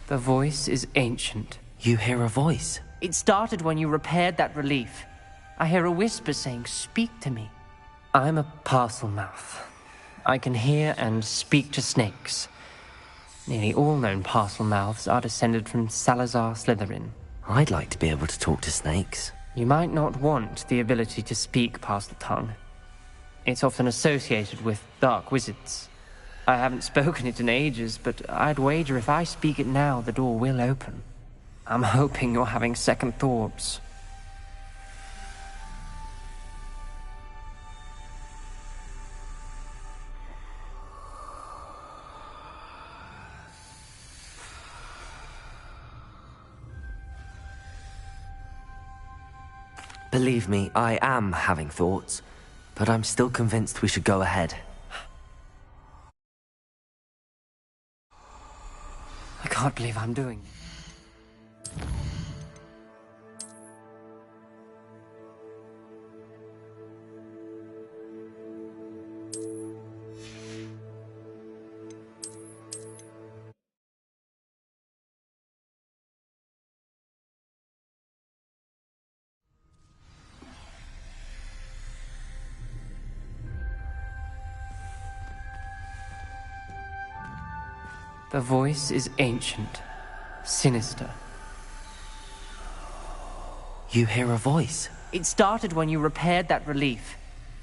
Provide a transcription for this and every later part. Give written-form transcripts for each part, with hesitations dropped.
The voice is ancient. You hear a voice? It started when you repaired that relief. I hear a whisper saying, "Speak to me." I'm a parcel mouth. I can hear and speak to snakes. Nearly all known parcel mouths are descended from Salazar Slytherin. I'd like to be able to talk to snakes. You might not want the ability to speak parcel tongue. It's often associated with dark wizards. I haven't spoken it in ages, but I'd wager if I speak it now, the door will open. I'm hoping you're having second thoughts. Believe me, I am having thoughts, but I'm still convinced we should go ahead. I can't believe I'm doing it. The voice is ancient, sinister. You hear a voice? It started when you repaired that relief.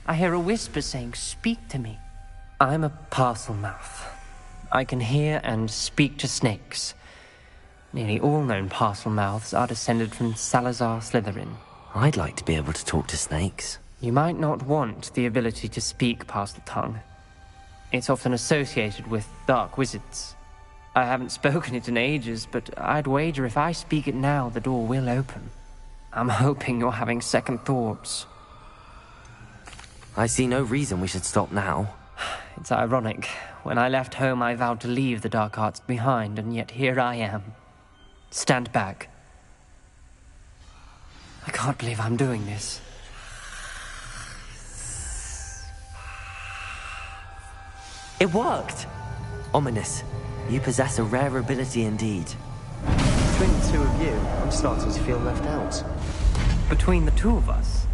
I hear a whisper saying, "Speak to me." I'm a parcel mouth. I can hear and speak to snakes. Nearly all known parcel mouths are descended from Salazar Slytherin. I'd like to be able to talk to snakes. You might not want the ability to speak parcel tongue. It's often associated with dark wizards. I haven't spoken it in ages, but I'd wager if I speak it now, the door will open. I'm hoping you're having second thoughts. I see no reason we should stop now. It's ironic. When I left home, I vowed to leave the dark arts behind, and yet here I am. Stand back. I can't believe I'm doing this. It worked! Ominous. You possess a rare ability indeed. Between the two of you, I'm starting to feel left out. Between the two of us?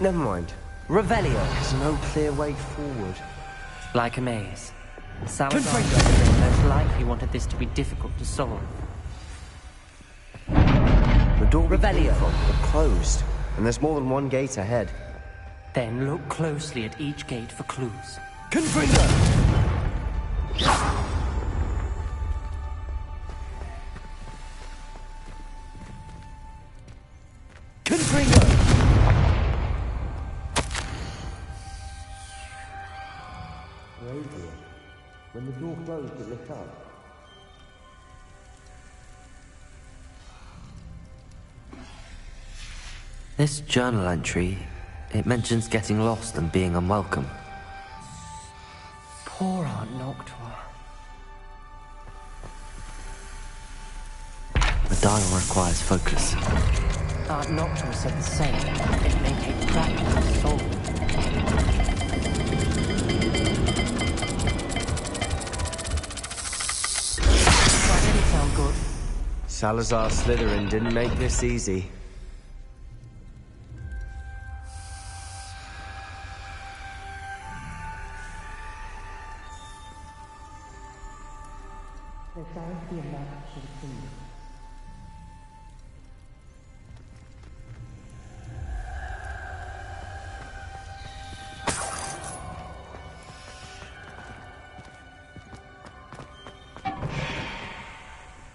Never mind. Revelio! There's no clear way forward. Like a maze. Salazar most likely wanted this to be difficult to solve. The door we Revelio. came from are closed, and there's more than one gate ahead. Then look closely at each gate for clues. Confringo! Confringo! Radio. When the door closed, it lit up. This journal entry, it mentions getting lost and being unwelcome. Poor Aunt Noctua. The dial requires focus. Aunt Noctua said the same. It may take practice to solve it. Why did it sound good? Salazar Slytherin didn't make this easy.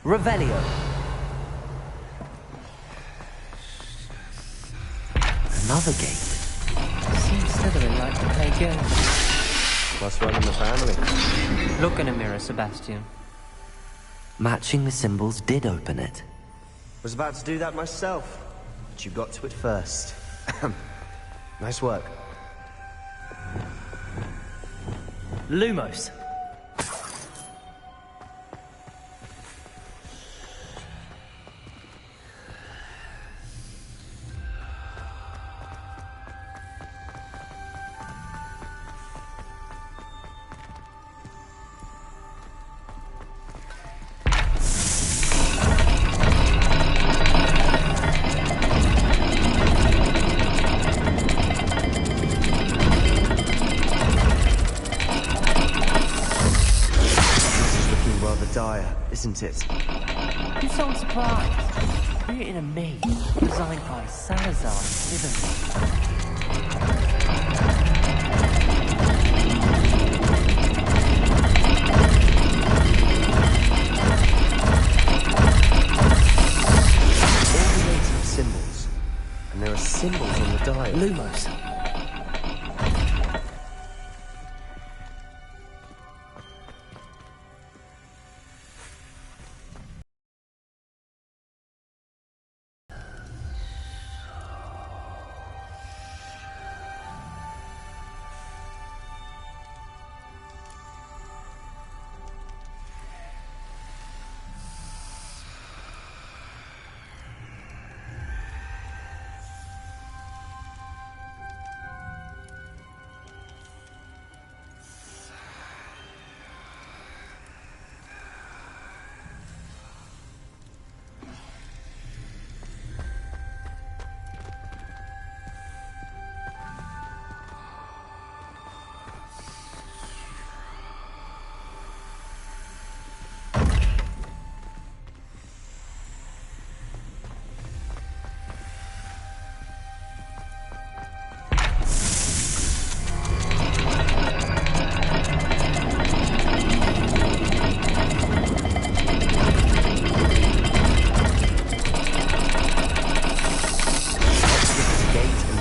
Revelio! Another gate. Seems Slytherin like to play games. Must run in the family. Look in a mirror, Sebastian. Matching the symbols did open it. Was about to do that myself, but you got to it first. Nice work. Lumos! dire, isn't it? You sound surprised. We're in a maze designed by Salazar Slytherin. Symbols. And there are symbols on the dial. Lumos.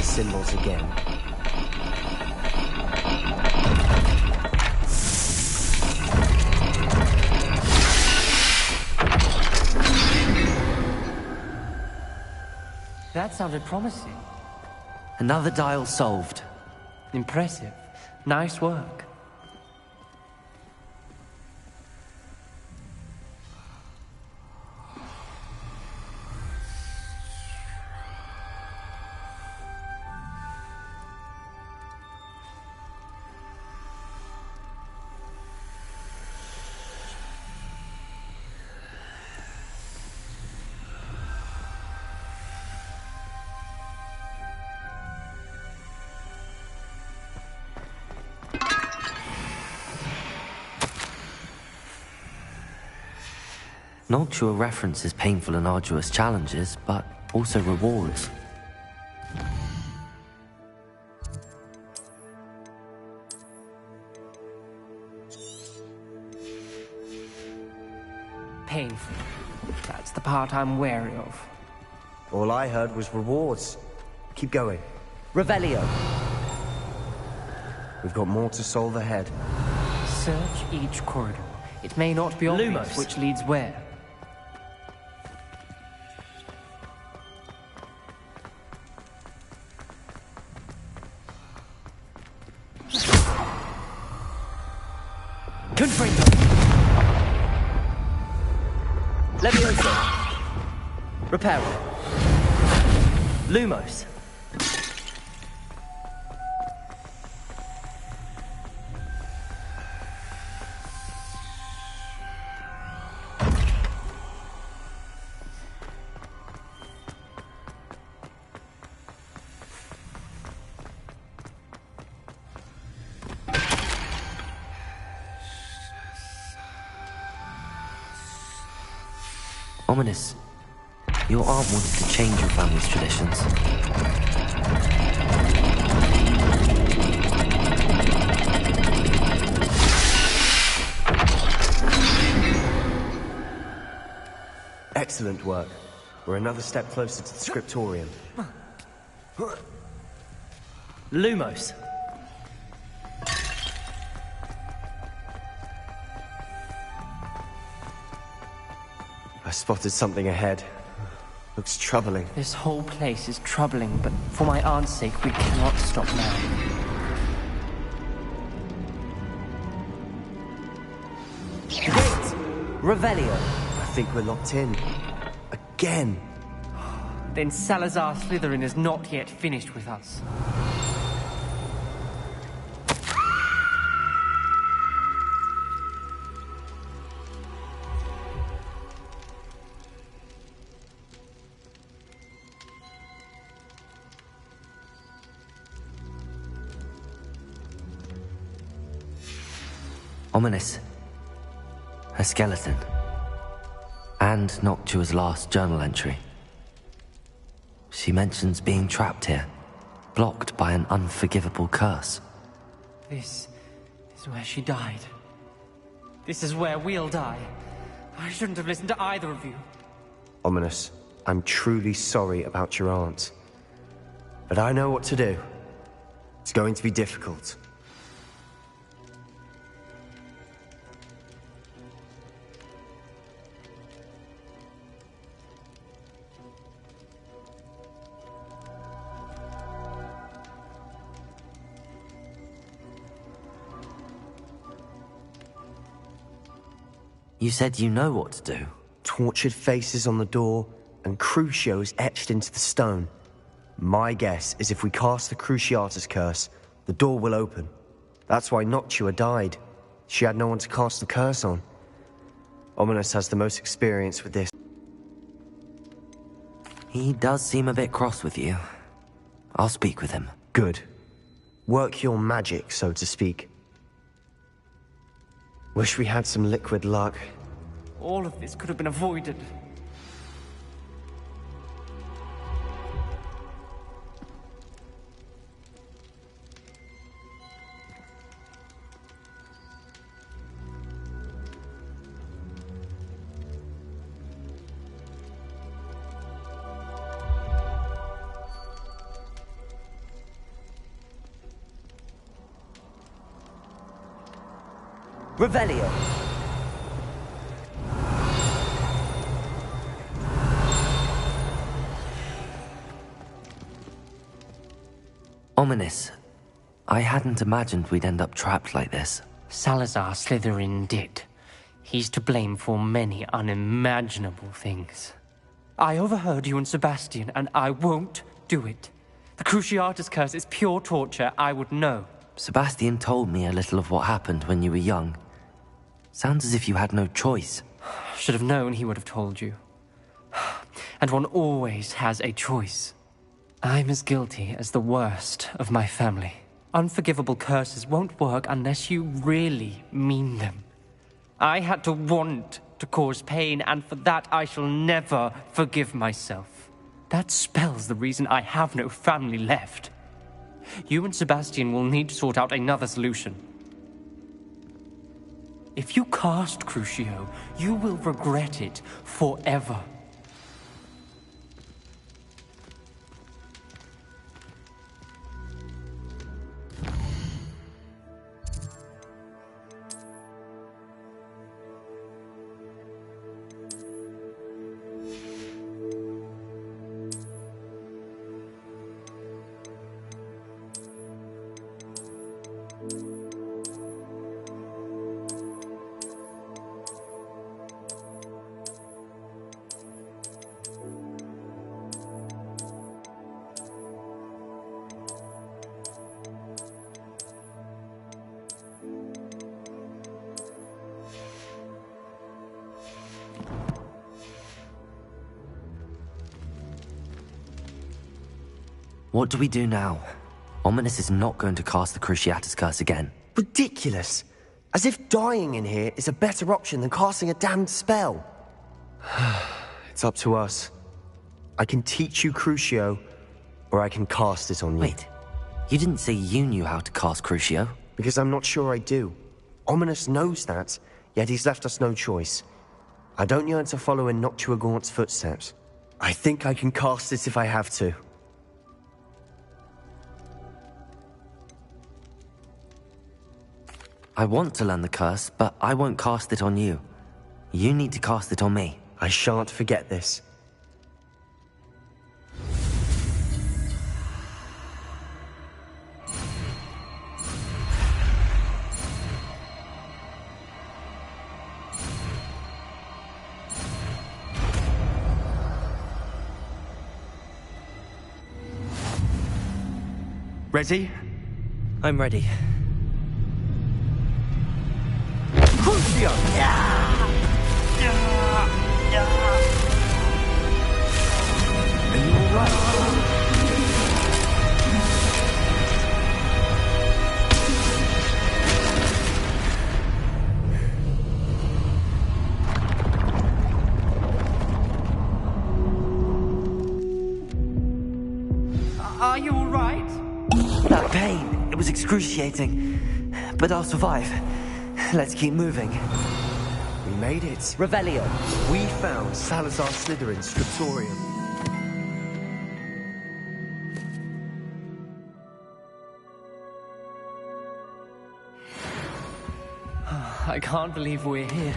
Symbols again. That sounded promising. Another dial solved. Impressive. Nice work. Noctua references painful and arduous challenges, but also rewards. Painful. That's the part I'm wary of. All I heard was rewards. Keep going. Revelio. We've got more to solve ahead. Search each corridor. It may not be obvious Lumos. which leads where. Confringo. Levioso. Reparo. Lumos. Ominous. Your aunt wanted to change your family's traditions. Excellent work. We're another step closer to the scriptorium. Lumos. I spotted something ahead. Looks troubling. This whole place is troubling, but for my aunt's sake, we cannot stop now. Gate. Revelio. I think we're locked in. Again. Then Salazar Slytherin is not yet finished with us. Ominous. Her skeleton. And Noctua's last journal entry. She mentions being trapped here, blocked by an unforgivable curse. This is where she died. This is where we'll die. I shouldn't have listened to either of you. Ominous, I'm truly sorry about your aunt. But I know what to do. It's going to be difficult. You said you know what to do. Tortured faces on the door, and Crucios etched into the stone. My guess is if we cast the Cruciatus curse, the door will open. That's why Noctua died. She had no one to cast the curse on. Ominous has the most experience with this. He does seem a bit cross with you. I'll speak with him. Good. Work your magic, so to speak. Wish we had some liquid luck. All of this could have been avoided. Revelio! Ominous. I hadn't imagined we'd end up trapped like this. Salazar Slytherin did. He's to blame for many unimaginable things. I overheard you and Sebastian, and I won't do it. The Cruciatus curse is pure torture, I would know. Sebastian told me a little of what happened when you were young. Sounds as if you had no choice. Should have known he would have told you. And one always has a choice. I'm as guilty as the worst of my family. Unforgivable curses won't work unless you really mean them. I had to want to cause pain, and for that I shall never forgive myself. That spells the reason I have no family left. You and Sebastian will need to sort out another solution. If you cast Crucio, you will regret it forever. What do we do now? Ominous is not going to cast the Cruciatus curse again. Ridiculous! As if dying in here is a better option than casting a damned spell. It's up to us. I can teach you Crucio, or I can cast it on you. Wait, you didn't say you knew how to cast Crucio? Because I'm not sure I do. Ominous knows that, yet he's left us no choice. I don't yearn to follow in Noctua Gaunt's footsteps. I think I can cast it if I have to. I want to learn the curse, but I won't cast it on you. You need to cast it on me. I shan't forget this. Ready? I'm ready. Crucio! Are you all right? excruciating. But I'll survive. Let's keep moving. We made it. Revelio. We found Salazar Slytherin's scriptorium. I can't believe we're here.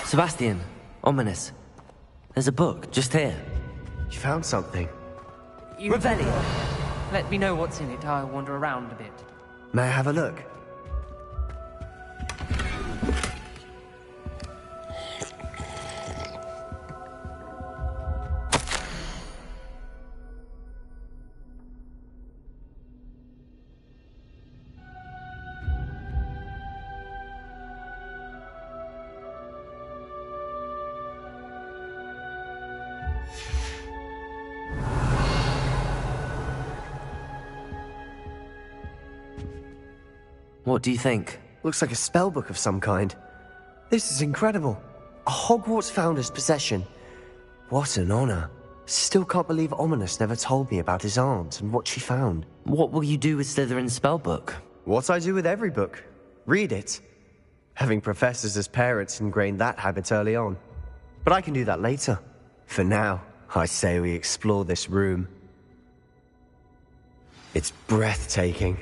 Sebastian, ominous. There's a book just here. You found something. Revelio. Let me know what's in it. I'll wander around a bit. May I have a look? What do you think? Looks like a spellbook of some kind. This is incredible. A Hogwarts founder's possession. What an honor. Still can't believe Ominous never told me about his aunt and what she found. What will you do with Slytherin's spellbook? What I do with every book. Read it. Having professors as parents ingrained that habit early on. But I can do that later. For now, I say we explore this room. It's breathtaking.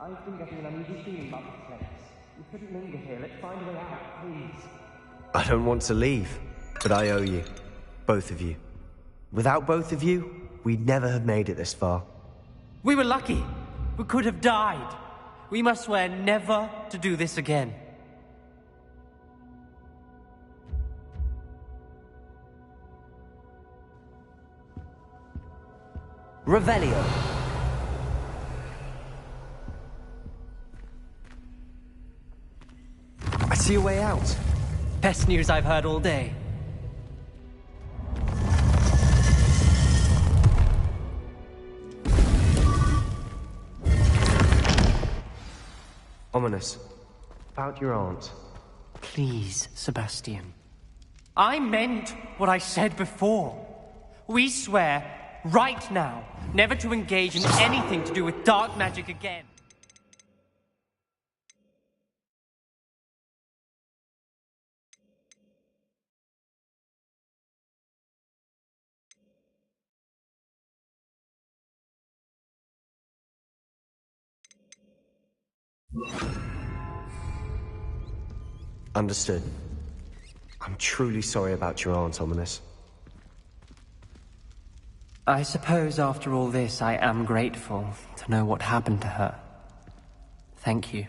I've been getting an uneasy feeling about this place. We couldn't linger here. Let's find a way out, please. I don't want to leave, but I owe you. Both of you. Without both of you, we'd never have made it this far. We were lucky. We could have died. We must swear never to do this again. Revelio. I see a way out. Best news I've heard all day. Ominous. About your aunt. Please, Sebastian. I meant what I said before. We swear, right now, never to engage in anything to do with dark magic again. Understood. I'm truly sorry about your aunt, Ominous. I suppose after all this, I am grateful to know what happened to her. Thank you.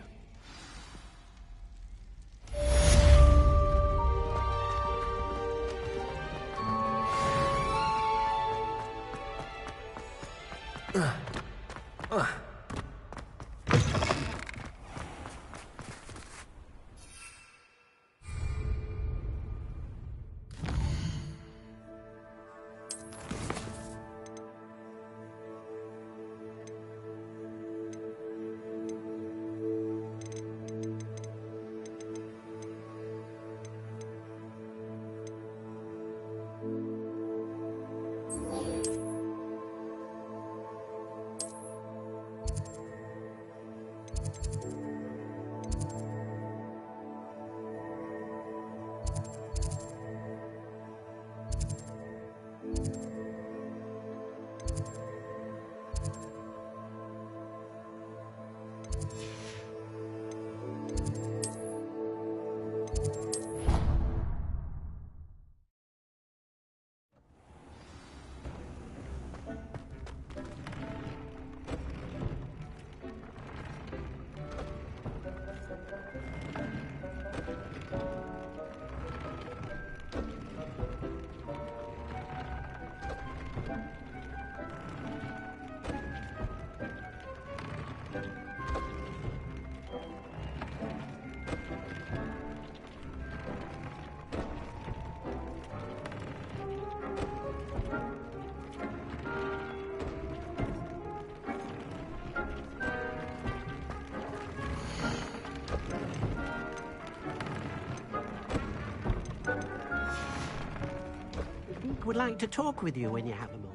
Would like to talk with you when you have a moment.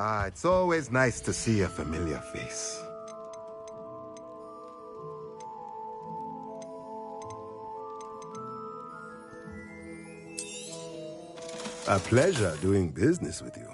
Ah, it's always nice to see a familiar face. A pleasure doing business with you.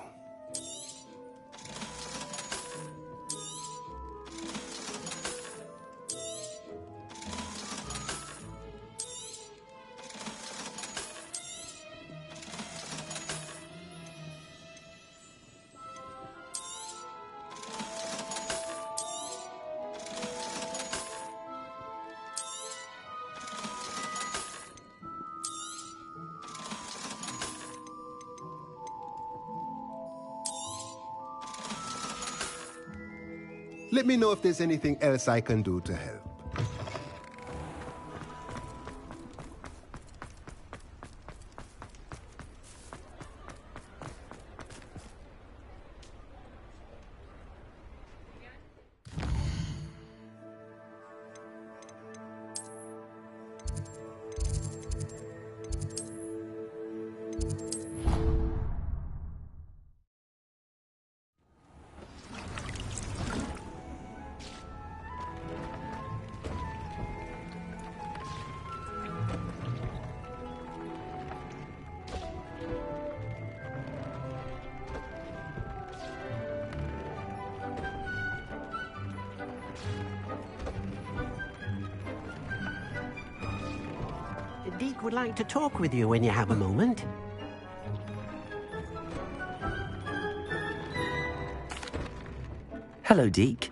Let me know if there's anything else I can do to help. Deke would like to talk with you when you have a moment. Hello, Deke.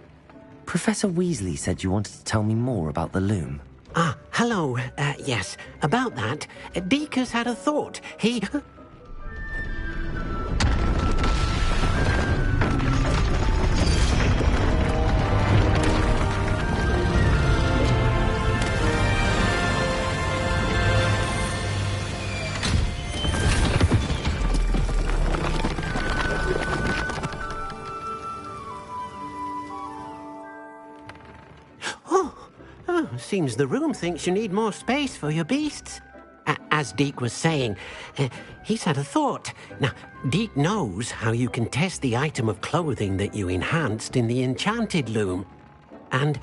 Professor Weasley said you wanted to tell me more about the loom. Ah, hello. Yes, about that. Deke has had a thought. He... Seems the room thinks you need more space for your beasts. As Deke was saying, he's had a thought. Now, Deke knows how you can test the item of clothing that you enhanced in the enchanted loom. And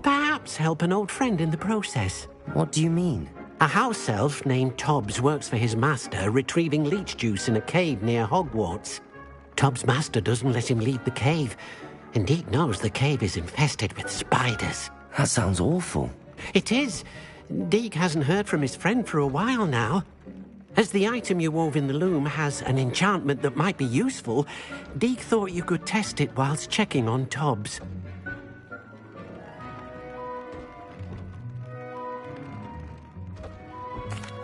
perhaps help an old friend in the process. What do you mean? A house elf named Tobbs works for his master, retrieving leech juice in a cave near Hogwarts. Tobbs' master doesn't let him leave the cave, and Deke knows the cave is infested with spiders. That sounds awful. It is. Deke hasn't heard from his friend for a while now. As the item you wove in the loom has an enchantment that might be useful, Deke thought you could test it whilst checking on Tobbs.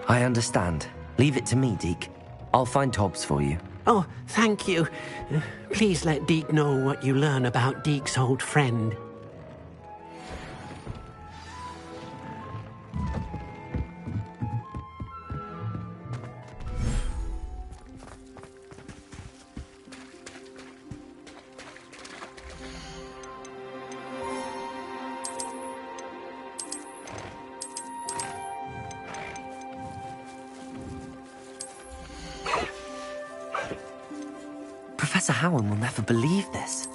I understand. Leave it to me, Deke. I'll find Tobbs for you. Oh, thank you. Please let Deke know what you learn about Deke's old friend. Professor Howard will never believe this.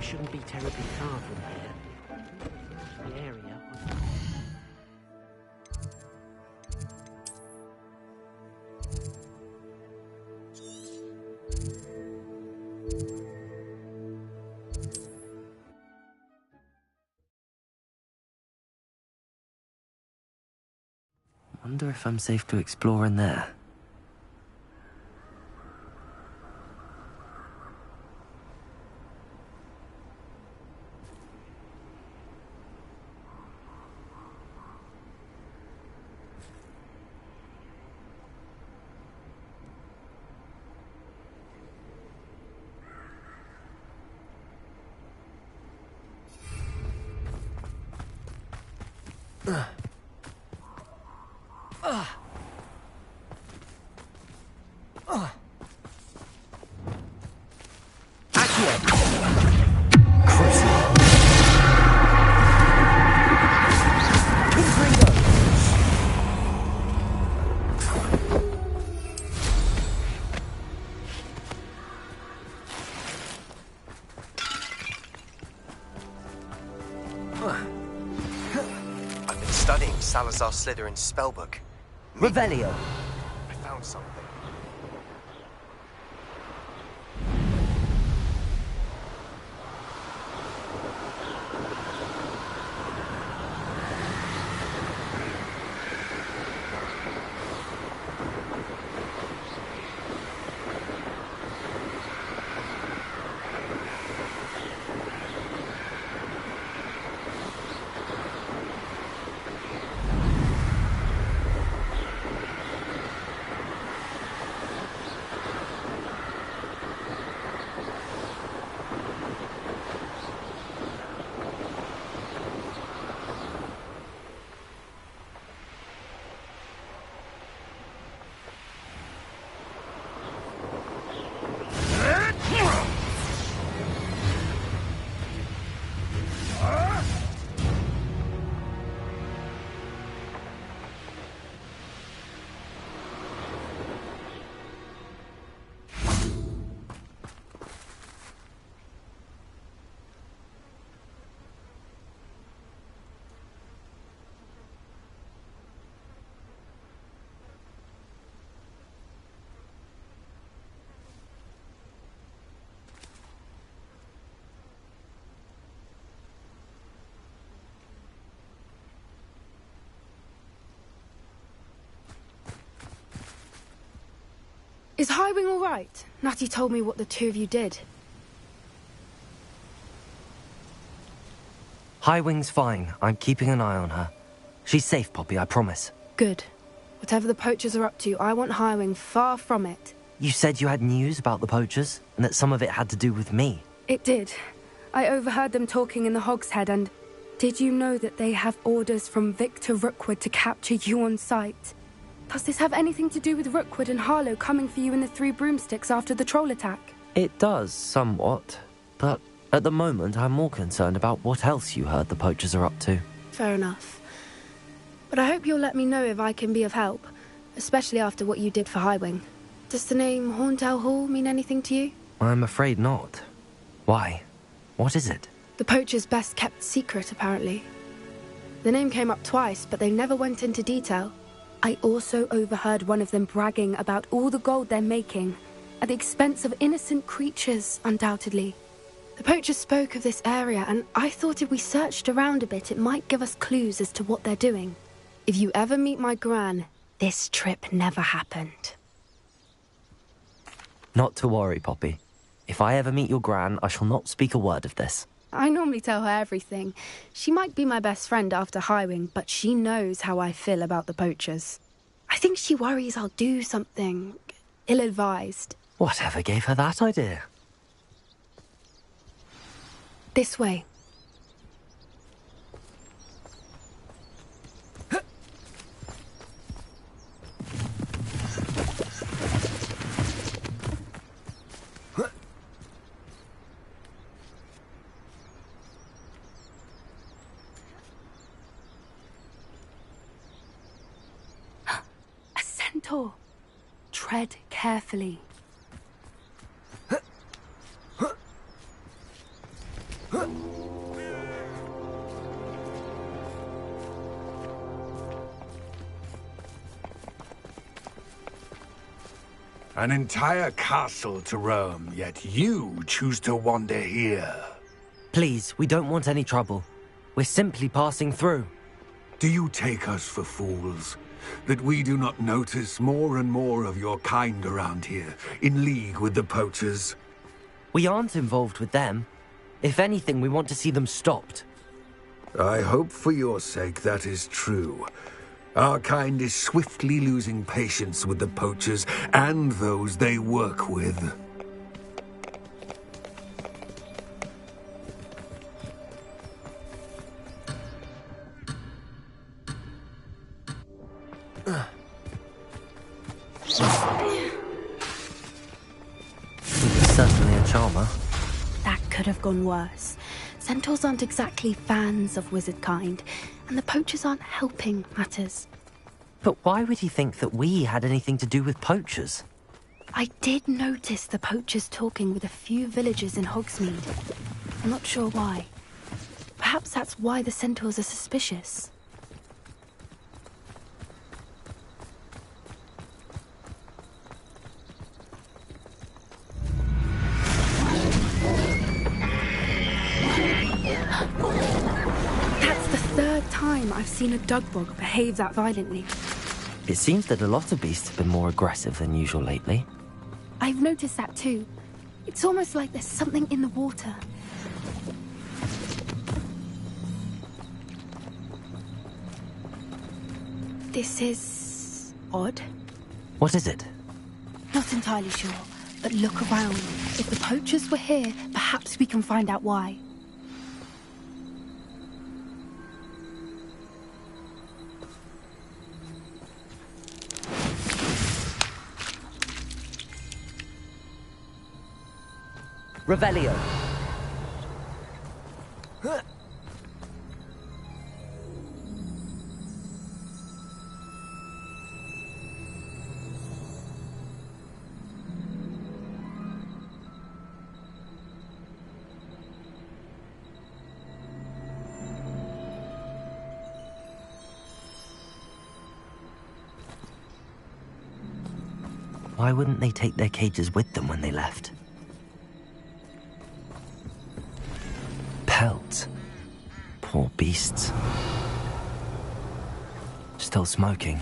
Shouldn't be terribly far from here. The area was... Wonder if I'm safe to explore in there. Studying Salazar Slytherin's spellbook. Revelio. I found something. Is Highwing all right? Natty told me what the two of you did. Highwing's fine. I'm keeping an eye on her. She's safe, Poppy, I promise. Good. Whatever the poachers are up to, I want Highwing far from it. You said you had news about the poachers, and that some of it had to do with me. It did. I overheard them talking in the Hogshead, and did you know that they have orders from Victor Rookwood to capture you on sight? Does this have anything to do with Rookwood and Harlow coming for you in the Three Broomsticks after the troll attack? It does, somewhat. But at the moment, I'm more concerned about what else you heard the poachers are up to. Fair enough. But I hope you'll let me know if I can be of help, especially after what you did for Highwing. Does the name Horndale Hall mean anything to you? I'm afraid not. Why? What is it? The poacher's best kept secret, apparently. The name came up twice, but they never went into detail. I also overheard one of them bragging about all the gold they're making, at the expense of innocent creatures, undoubtedly. The poachers spoke of this area, and I thought if we searched around a bit, it might give us clues as to what they're doing. If you ever meet my gran, this trip never happened. Not to worry, Poppy. If I ever meet your gran, I shall not speak a word of this. I normally tell her everything. She might be my best friend after Highwing, but she knows how I feel about the poachers. I think she worries I'll do something ill-advised. Whatever gave her that idea? This way. Tread carefully. An entire castle to roam, yet you choose to wander here. Please, we don't want any trouble. We're simply passing through. Do you take us for fools? That we do not notice more and more of your kind around here, in league with the poachers? We aren't involved with them. If anything, we want to see them stopped. I hope for your sake that is true. Our kind is swiftly losing patience with the poachers and those they work with. Certainly a charmer. That could have gone worse. Centaurs aren't exactly fans of wizard kind, and the poachers aren't helping matters. But why would he think that we had anything to do with poachers? I did notice the poachers talking with a few villagers in Hogsmeade. I'm not sure why. Perhaps that's why the centaurs are suspicious. That's the third time I've seen a dugbog behave that violently. It seems that a lot of beasts have been more aggressive than usual lately. I've noticed that too. It's almost like there's something in the water. This is odd. What is it? Not entirely sure, but look around. If the poachers were here, perhaps we can find out why. Revelio. Why wouldn't they take their cages with them when they left? Pelts. Poor beasts. Still smoking.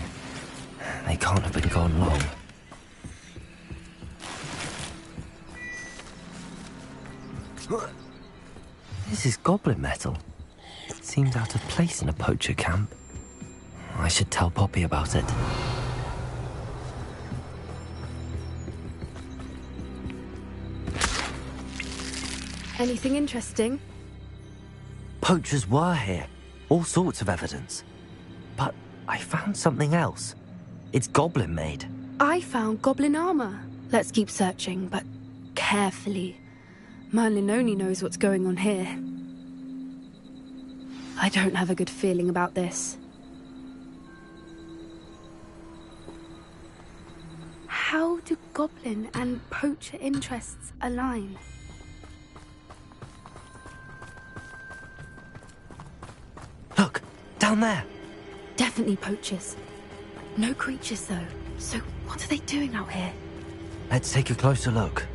They can't have been gone long. This is goblin metal. It seems out of place in a poacher camp. I should tell Poppy about it. Anything interesting? Poachers were here. All sorts of evidence. But I found something else. It's goblin made. I found goblin armor. Let's keep searching, but carefully. Merlin only knows what's going on here. I don't have a good feeling about this. How do goblin and poacher interests align? Look, down there. Definitely poachers. No creatures, though. So what are they doing out here? Let's take a closer look.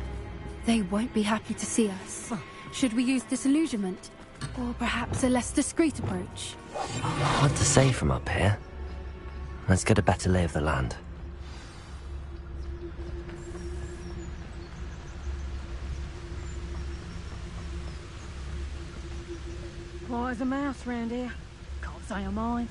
They won't be happy to see us. Should we use disillusionment? Or perhaps a less discreet approach? Hard to say from up here. Let's get a better lay of the land. Quiet as a mouse round here. Can't say I mind.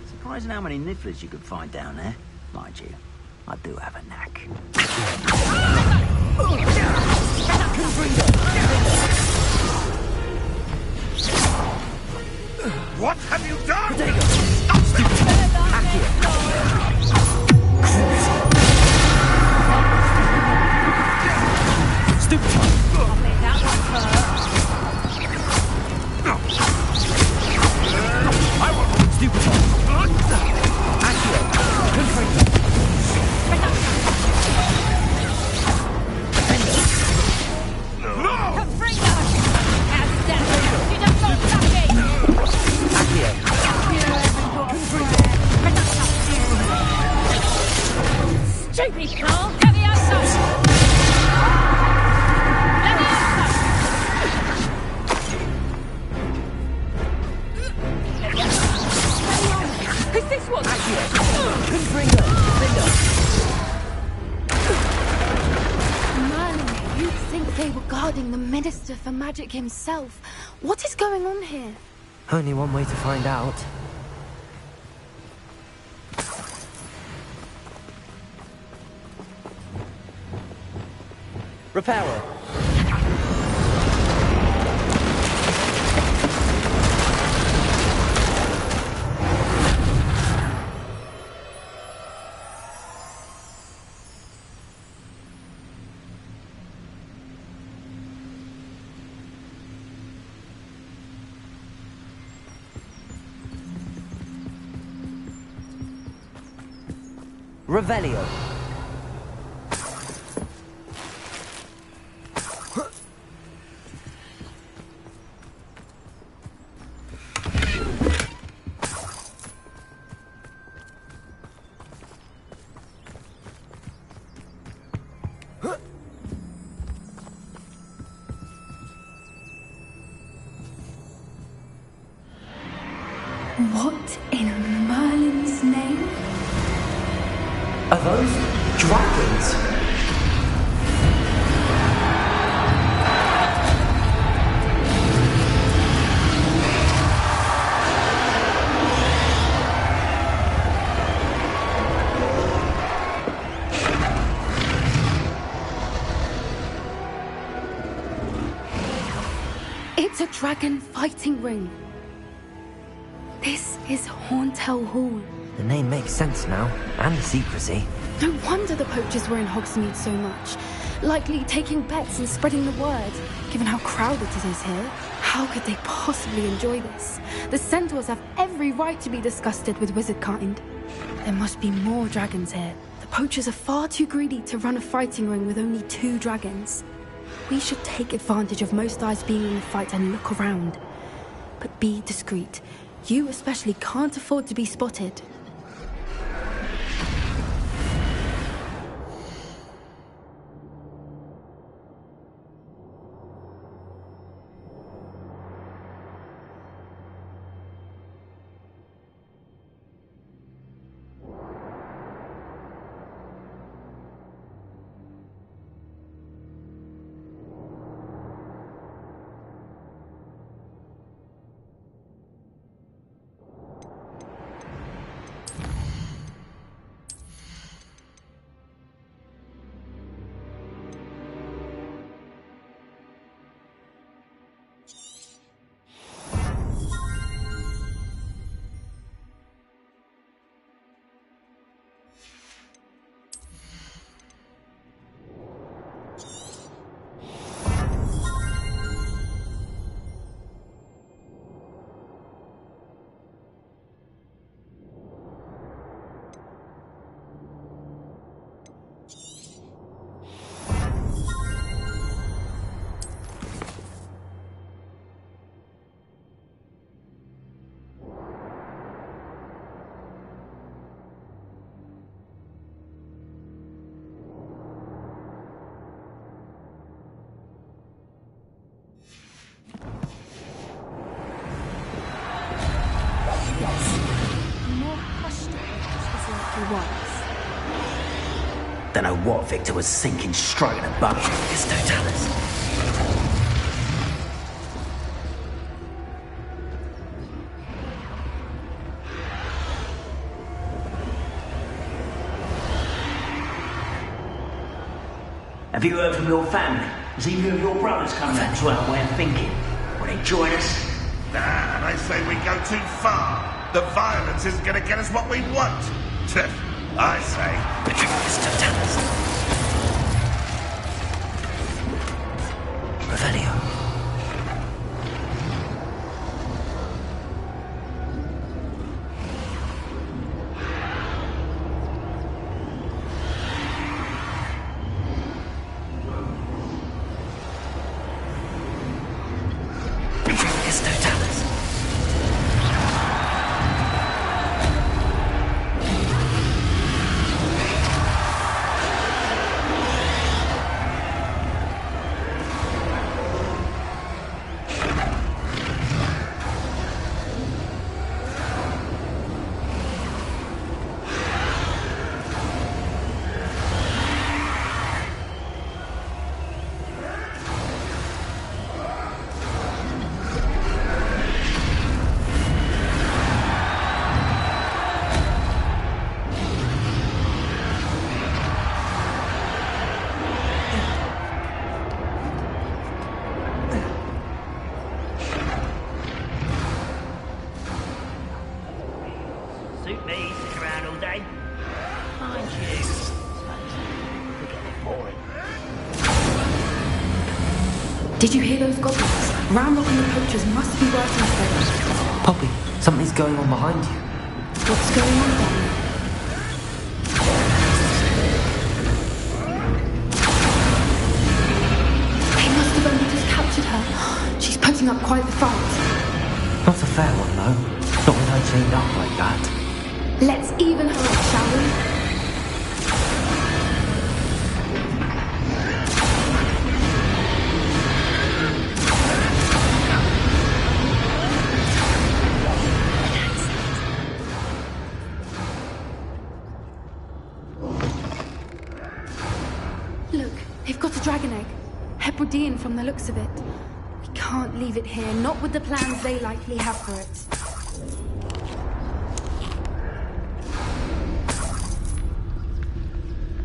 Surprising how many nifflers you could find down there. Mind you, I do have a knack. What have you done? Stupid car! Get the outside! Let me outside! Who's this one? Merlin, you'd think they were guarding the Minister for Magic himself. What is going on here? Only one way to find out. Repairer. Revelio. What in Merlin's name? Are those dragons? It's a dragon fighting ring. This is Hauntel Hall. The name makes sense now, and the secrecy. No wonder the poachers were in Hogsmeade so much. Likely taking bets and spreading the word, given how crowded it is here. How could they possibly enjoy this? The centaurs have every right to be disgusted with wizard kind. There must be more dragons here. The poachers are far too greedy to run a fighting ring with only 2 dragons. We should take advantage of most eyes being in the fight and look around. But be discreet. You especially can't afford to be spotted. Hogwarts. Don't know what Victor was sinking straight in the butt. It's no Dallas. Have you heard from your family? Has either of your brothers come round to our way of thinking? Will they join us? Nah, they say we go too far. The violence isn't going to get us what we want. I say... Mr. Dallas. Revelio. Suit me, sitting around all day. Mind you, we're getting boring. Did you hear those goblins? Ramrock and the poachers must be working together. Poppy, something's going on behind you. What's going on then? They must have only just captured her. She's putting up quite the fight. Not a fair one, though. Not when I chained up like that. Let's even her up, shall we? Look, they've got a dragon egg. Hebridean from the looks of it. We can't leave it here, not with the plans they likely have for it.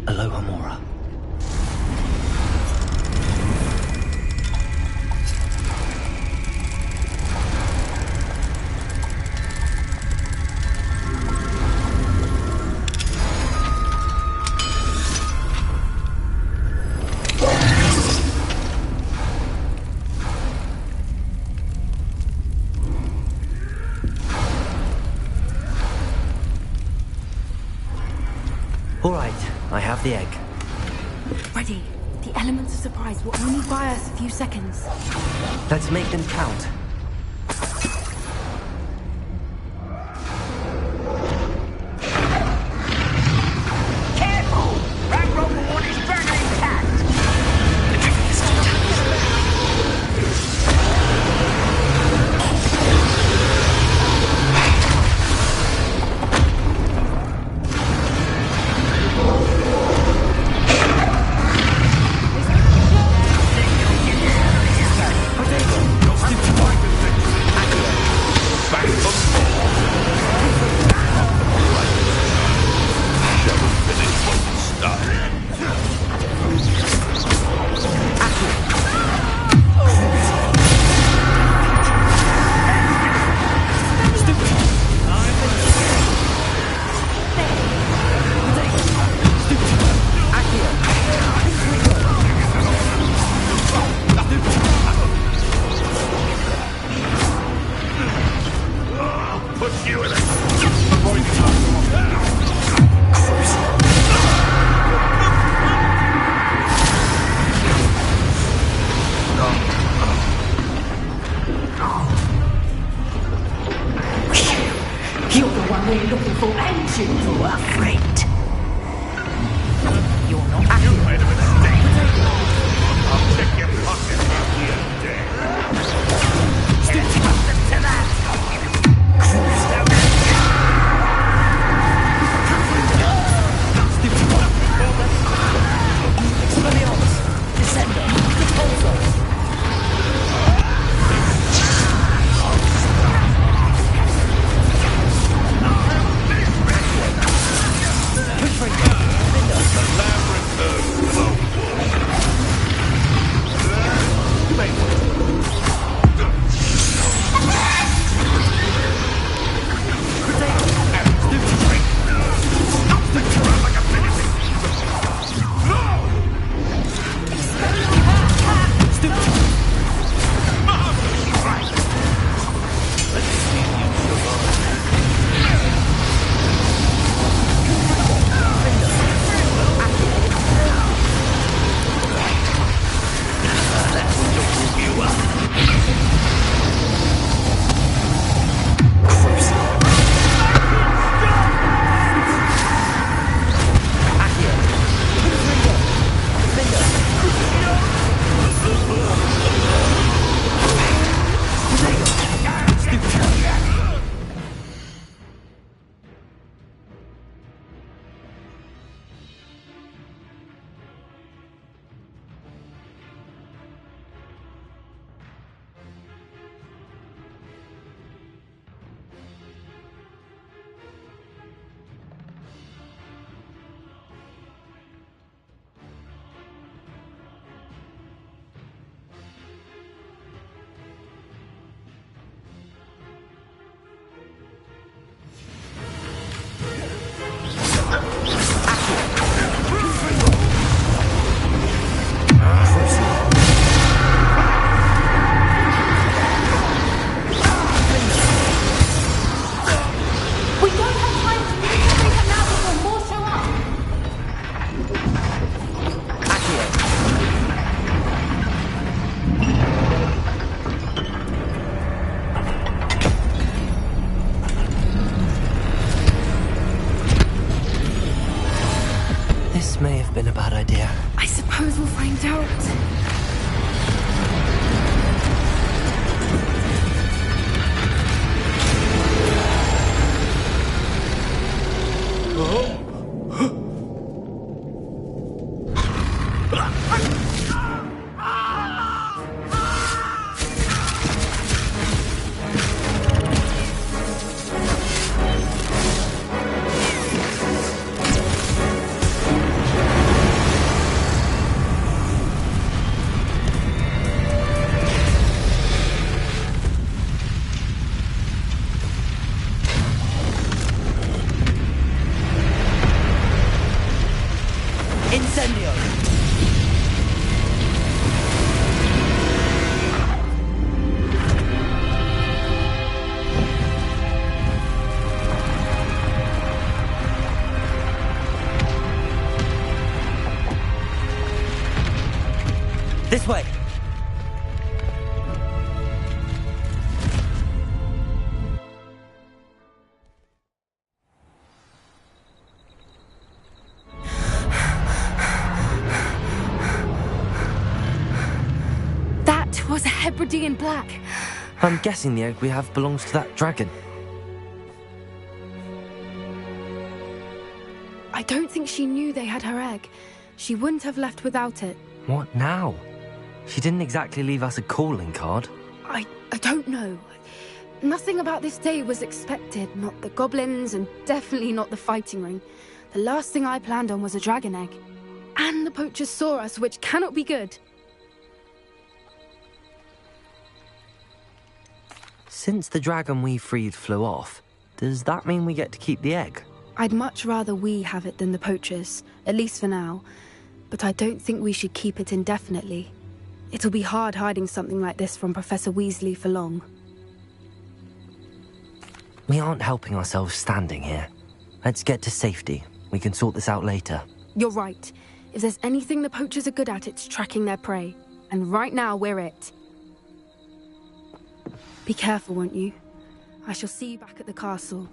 Aloha Mora. All right, I have the egg. Ready. The elements of surprise will only buy us a few seconds. Let's make them count. Careful! Ramrock will want his dragon intact! You're the one we're looking for, ain't you? You're afraid. You're not You made a mistake. I'll check your pocket after you're dead. Get accustomed to that. It was a Hebridean black. I'm guessing the egg we have belongs to that dragon. I don't think she knew they had her egg. She wouldn't have left without it. What now? She didn't exactly leave us a calling card. I don't know. Nothing about this day was expected. Not the goblins, and definitely not the fighting ring. The last thing I planned on was a dragon egg. And the poachers saw us, which cannot be good. Since the dragon we freed flew off, does that mean we get to keep the egg? I'd much rather we have it than the poachers, at least for now. But I don't think we should keep it indefinitely. It'll be hard hiding something like this from Professor Weasley for long. We aren't helping ourselves standing here. Let's get to safety. We can sort this out later. You're right. If there's anything the poachers are good at, it's tracking their prey. And right now, we're it. Be careful, won't you? I shall see you back at the castle.